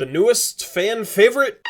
the newest fan favorite.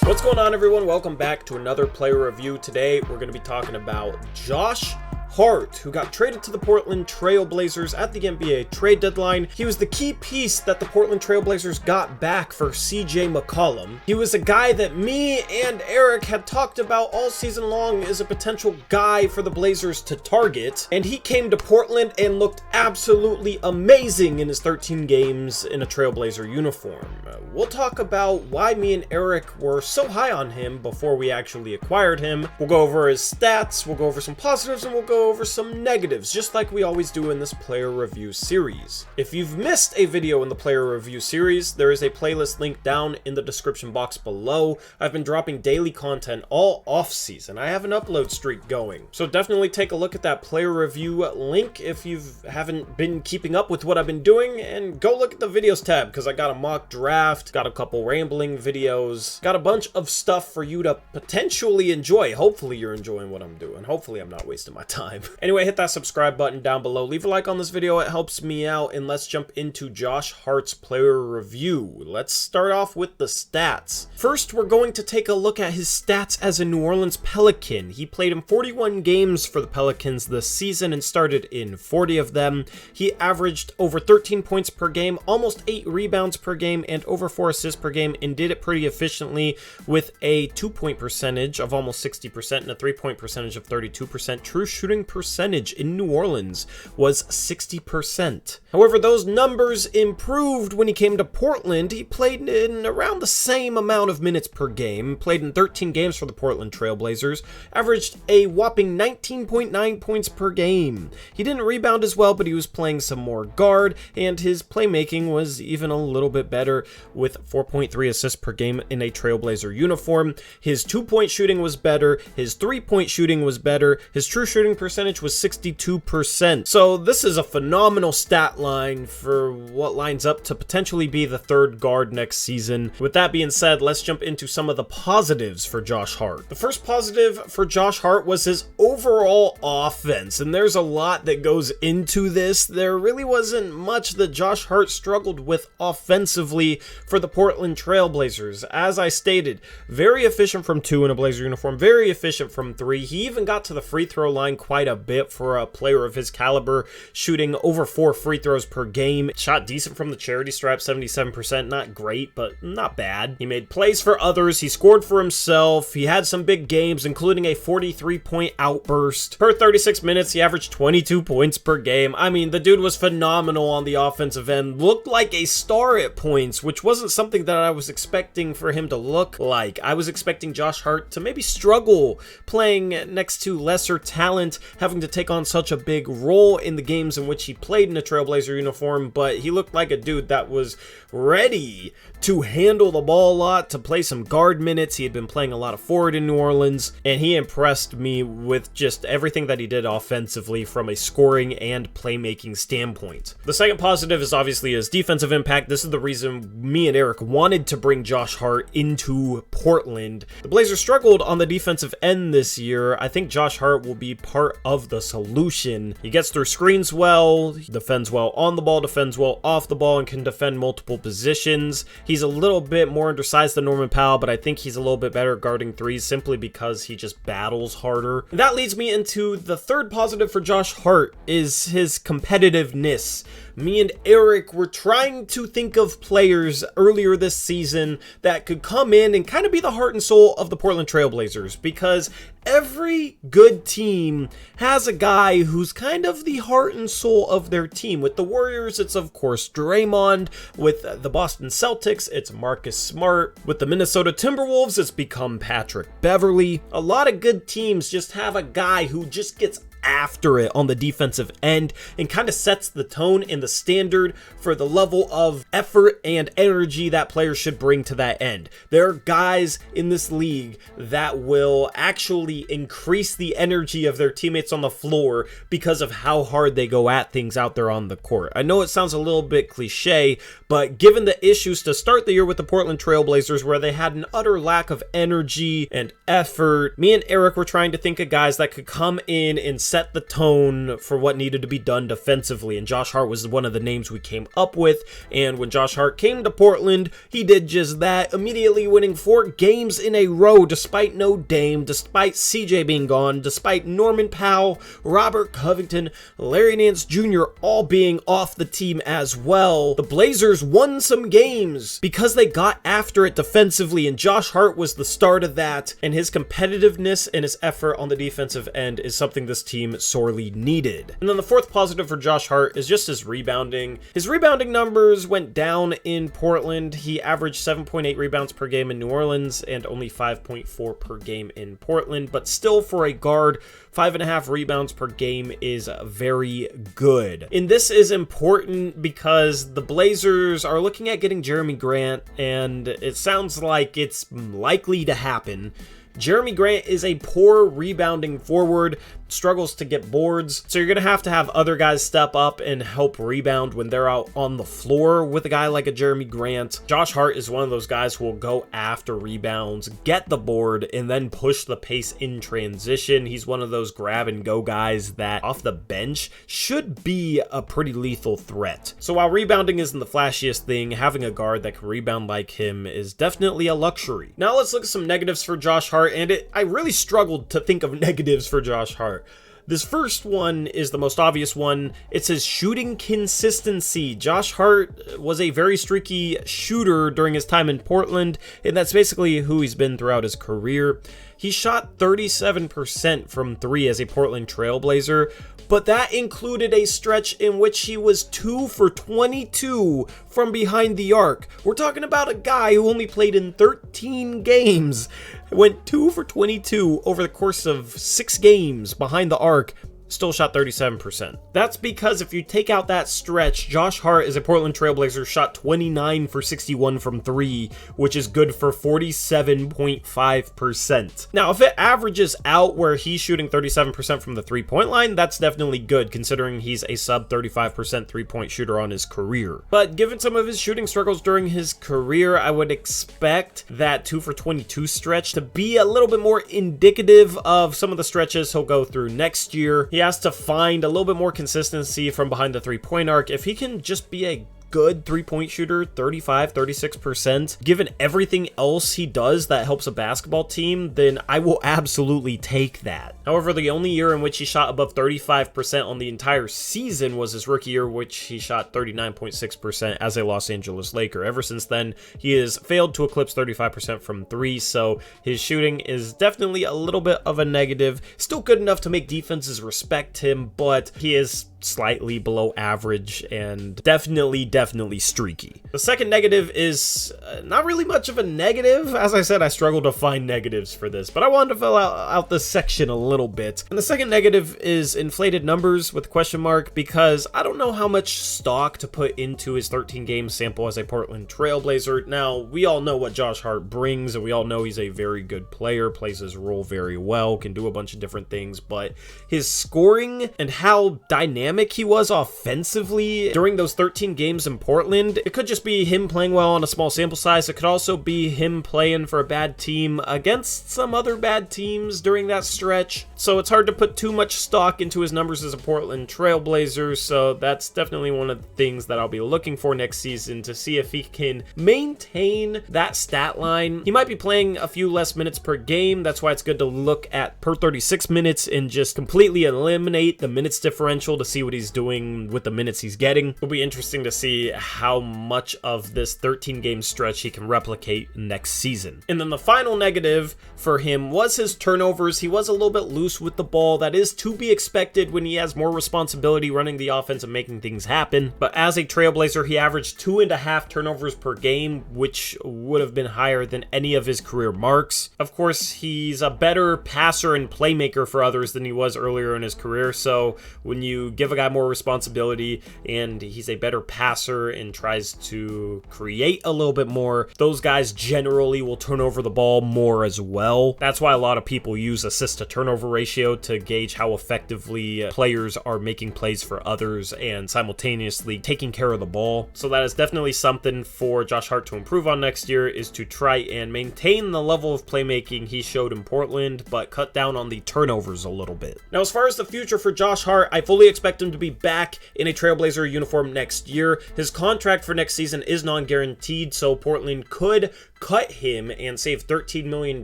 What's going on, everyone? Welcome back to another player review. Today we're going to be talking about Josh Hart, who got traded to the Portland Trail Blazers at the NBA trade deadline. He was the key piece that the Portland Trail Blazers got back for CJ McCollum. He was a guy that me and Eric had talked about all season long as a potential guy for the Blazers to target, and he came to Portland and looked absolutely amazing in his 13 games in a Trailblazer uniform. We'll talk about why me and Eric were so high on him before we actually acquired him. We'll go over his stats, we'll go over some positives, and we'll go over some negatives, just like we always do in this player review series. If you've missed a video in the player review series, there is a playlist link down in the description box below. I've been dropping daily content all off season. I have an upload streak going, so definitely take a look at that player review link if you haven't been keeping up with what I've been doing, and go look at the videos tab because I got a mock draft, got a couple rambling videos, got a bunch of stuff for you to potentially enjoy. Hopefully you're enjoying what I'm doing. Hopefully I'm not wasting my time. Anyway, hit that subscribe button down below. Leave a like on this video. It helps me out. And let's jump into Josh Hart's player review. Let's start off with the stats. First, we're going to take a look at his stats as a New Orleans Pelican. He played in 41 games for the Pelicans this season and started in 40 of them. He averaged over 13 points per game, almost 8 rebounds per game, and over 4 assists per game, and did it pretty efficiently with a 2-point percentage of almost 60% and a 3-point percentage of 32%. True shooting percentage in New Orleans was 60%. However, those numbers improved when he came to Portland. He played in around the same amount of minutes per game, played in 13 games for the Portland Trail Blazers, averaged a whopping 19.9 points per game. He didn't rebound as well, but he was playing some more guard, and his playmaking was even a little bit better with 4.3 assists per game in a Trailblazer uniform. His 2-point shooting was better, his 3-point shooting was better, his true shooting percentage was 62%. So this is a phenomenal stat line for what lines up to potentially be the third guard next season. With that being said, let's jump into some of the positives for Josh Hart. The first positive for Josh Hart was his overall offense, and there's a lot that goes into this. There really wasn't much that Josh Hart struggled with offensively for the Portland Trail Blazers. As I stated, very efficient from 2 in a Blazer uniform, very efficient from 3. He even got to the free throw line quite a bit for a player of his caliber, shooting over 4 free throws per game. Shot decent from the charity stripe, 77%. Not great, but not bad. He made plays for others. He scored for himself. He had some big games, including a 43-point outburst. Per 36 minutes, he averaged 22 points per game. I mean, the dude was phenomenal on the offensive end. Looked like a star at points, which wasn't something that I was expecting for him to look like. I was expecting Josh Hart to maybe struggle playing next to lesser talent, having to take on such a big role in the games in which he played in a Trailblazer uniform, but he looked like a dude that was ready to handle the ball a lot, to play some guard minutes. He had been playing a lot of forward in New Orleans, and he impressed me with just everything that he did offensively from a scoring and playmaking standpoint. The second positive is obviously his defensive impact. This is the reason me and Eric wanted to bring Josh Hart into Portland. The Blazers struggled on the defensive end this year. I think Josh Hart will be part of the solution. He gets through screens well, defends well on the ball, defends well off the ball, and can defend multiple positions. He's a little bit more undersized than Norman Powell, but I think he's a little bit better guarding threes simply because he just battles harder. And that leads me into the third positive for Josh Hart is his competitiveness. Me and Eric were trying to think of players earlier this season that could come in and kind of be the heart and soul of the Portland Trail Blazers, because every good team has a guy who's kind of the heart and soul of their team. With the Warriors, it's of course Draymond. With the Boston Celtics, it's Marcus Smart. With the Minnesota Timberwolves, it's become Patrick Beverley. A lot of good teams just have a guy who just gets after it on the defensive end and kind of sets the tone and the standard for the level of effort and energy that players should bring to that end. There are guys in this league that will actually increase the energy of their teammates on the floor because of how hard they go at things out there on the court. I know it sounds a little bit cliche, but given the issues to start the year with the Portland Trail Blazers where they had an utter lack of energy and effort, me and Eric were trying to think of guys that could come in and set the tone for what needed to be done defensively, and Josh Hart was one of the names we came up with. And when Josh Hart came to Portland, he did just that, immediately winning 4 games in a row despite no Dame, despite CJ being gone, despite Norman Powell, Robert Covington, Larry Nance Jr. all being off the team as well. The Blazers won some games because they got after it defensively, and Josh Hart was the start of that, and his competitiveness and his effort on the defensive end is something this team sorely needed. And then the fourth positive for Josh Hart is just his rebounding. His rebounding numbers went down in Portland. He averaged 7.8 rebounds per game in New Orleans and only 5.4 per game in Portland, but still for a guard, 5.5 rebounds per game is very good. And this is important because the Blazers are looking at getting Jeremy Grant, and it sounds like it's likely to happen. Jeremy Grant is a poor rebounding forward, struggles to get boards, so you're going to have other guys step up and help rebound when they're out on the floor with a guy like a Jeremy Grant. Josh Hart is one of those guys who will go after rebounds, get the board, and then push the pace in transition. He's one of those grab and go guys that off the bench should be a pretty lethal threat. So while rebounding isn't the flashiest thing, having a guard that can rebound like him is definitely a luxury. Now let's look at some negatives for Josh Hart, and I really struggled to think of negatives for Josh Hart. This first one is the most obvious one. It's his shooting consistency. Josh Hart was a very streaky shooter during his time in Portland, and that's basically who he's been throughout his career. He shot 37% from 3 as a Portland Trailblazer, but that included a stretch in which he was 2 for 22 from behind the arc. We're talking about a guy who only played in 13 games, went 2 for 22 over the course of 6 games behind the arc, still shot 37%. That's because if you take out that stretch, Josh Hart as a Portland Trailblazer shot 29 for 61 from 3, which is good for 47.5%. Now, if it averages out where he's shooting 37% from the 3-point line, that's definitely good considering he's a sub 35% 3-point shooter on his career. But given some of his shooting struggles during his career, I would expect that 2 for 22 stretch to be a little bit more indicative of some of the stretches he'll go through next year. He has to find a little bit more consistency from behind the 3-point arc. If he can just be a good 3-point shooter, 35-36%, given everything else he does that helps a basketball team, then I will absolutely take that. However, the only year in which he shot above 35% on the entire season was his rookie year, which he shot 39.6% as a Los Angeles Laker. Ever since then, he has failed to eclipse 35% from 3, so his shooting is definitely a little bit of a negative. Still good enough to make defenses respect him, but he is slightly below average and definitely streaky. The second negative is not really much of a negative. As I said, I struggled to find negatives for this, but I wanted to fill out this section a little bit. And the second negative is inflated numbers with question mark, because I don't know how much stock to put into his 13-game sample as a Portland Trailblazer. Now, we all know what Josh Hart brings, and we all know he's a very good player, plays his role very well, can do a bunch of different things, but his scoring and how dynamic he was offensively during those 13 games in Portland, it could just be him playing well on a small sample size. It could also be him playing for a bad team against some other bad teams during that stretch. So it's hard to put too much stock into his numbers as a Portland Trailblazer. So that's definitely one of the things that I'll be looking for next season to see if he can maintain that stat line. He might be playing a few less minutes per game. That's why it's good to look at per 36 minutes and just completely eliminate the minutes differential to see what he's doing with the minutes he's getting. It'll be interesting to see how much of this 13-game stretch he can replicate next season. And then the final negative for him was his turnovers. He was a little bit loose with the ball. That is to be expected when he has more responsibility running the offense and making things happen. But as a Trailblazer, he averaged 2.5 turnovers per game, which would have been higher than any of his career marks. Of course, he's a better passer and playmaker for others than he was earlier in his career. So when you give a guy more responsibility and he's a better passer passer and tries to create a little bit more, those guys generally will turn over the ball more as well. That's why a lot of people use assist to turnover ratio to gauge how effectively players are making plays for others and simultaneously taking care of the ball. So that is definitely something for Josh Hart to improve on next year, is to try and maintain the level of playmaking he showed in Portland, but cut down on the turnovers a little bit. Now, as far as the future for Josh Hart, I fully expect him to be back in a Trailblazer uniform next year. His contract for next season is non-guaranteed, so Portland could cut him and save $13 million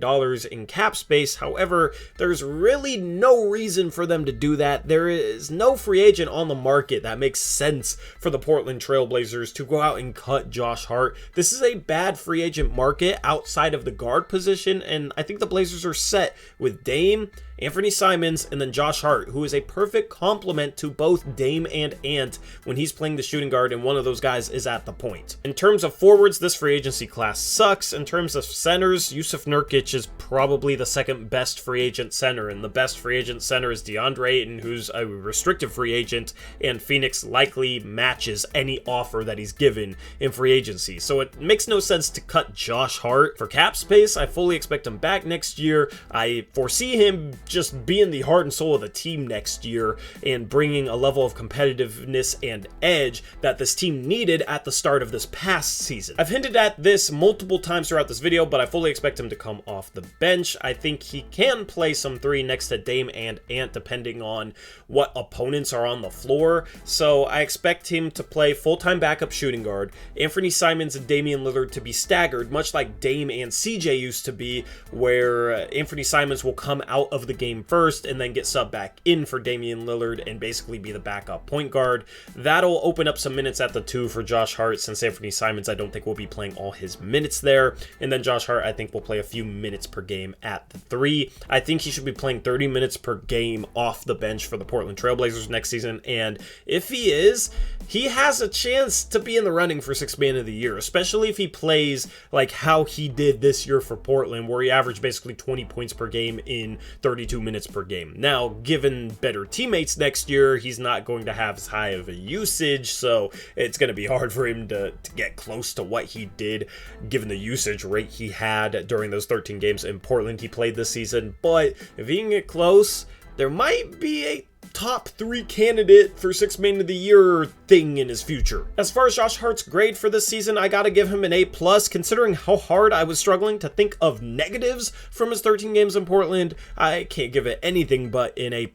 in cap space. However, there's really no reason for them to do that. There is no free agent on the market that makes sense for the Portland Trailblazers to go out and cut Josh Hart. This is a bad free agent market outside of the guard position, and I think the Blazers are set with Dame, Anthony Simons, and then Josh Hart, who is a perfect complement to both Dame and Ant when he's playing the shooting guard and one of those guys is at the point. In terms of forwards, this free agency class sucks. In terms of centers, Yusuf Nurkic is probably the second best free agent center, and the best free agent center is DeAndre Ayton, who's a restricted free agent, and Phoenix likely matches any offer that he's given in free agency. So it makes no sense to cut Josh Hart for cap space. I fully expect him back next year. I foresee him just being the heart and soul of the team next year and bringing a level of competitiveness and edge that this team needed at the start of this past season. I've hinted at this multiple times throughout this video, but I fully expect him to come off the bench. I think he can play some three next to Dame and Ant depending on what opponents are on the floor. So I expect him to play full-time backup shooting guard, Anthony Simons and Damian Lillard to be staggered, much like Dame and CJ used to be, where Anthony Simons will come out of the game first and then get subbed back in for Damian Lillard and basically be the backup point guard. That'll open up some minutes at the 2 for Josh Hart, since Anthony Simons I don't think will be playing all his minutes there, and then Josh Hart I think will play a few minutes per game at the 3. I think he should be playing 30 minutes per game off the bench for the Portland Trailblazers next season, and if he is, he has a chance to be in the running for 6th man of the year, especially if he plays like how he did this year for Portland, where he averaged basically 20 points per game in 32 minutes per game. Now, given better teammates next year, he's not going to have as high of a usage, so it's going to be hard for him to get close to what he did given the usage rate he had during those 13 games in Portland he played this season. But if he can get close, there might be a top 3 candidate for 6th man of the year thing in his future. As far as Josh Hart's grade for this season, I gotta give him an A+, considering how hard I was struggling to think of negatives from his 13 games in Portland. I can't give it anything but an A+.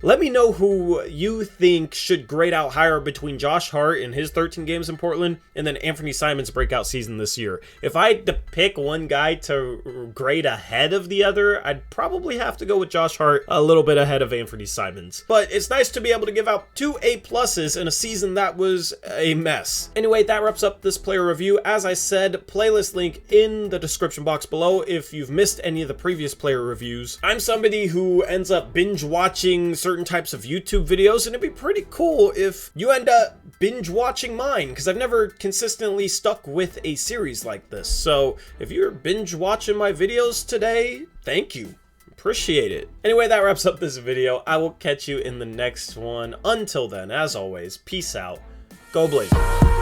Let me know who you think should grade out higher between Josh Hart and his 13 games in Portland and then Anthony Simons' breakout season this year. If I had to pick one guy to grade ahead of the other, I'd probably have to go with Josh Hart a little bit ahead of Anthony Simons. But it's nice to be able to give out 2 A+s in a season that was a mess. Anyway, that wraps up this player review. As I said, playlist link in the description box below if you've missed any of the previous player reviews. I'm somebody who ends up binge watching certain types of YouTube videos, and it'd be pretty cool if you end up binge watching mine, because I've never consistently stuck with a series like this. So if you're binge watching my videos today, thank you. Appreciate it. Anyway, that wraps up this video. I will catch you in the next one. Until then, as always, peace out. Go Blazers.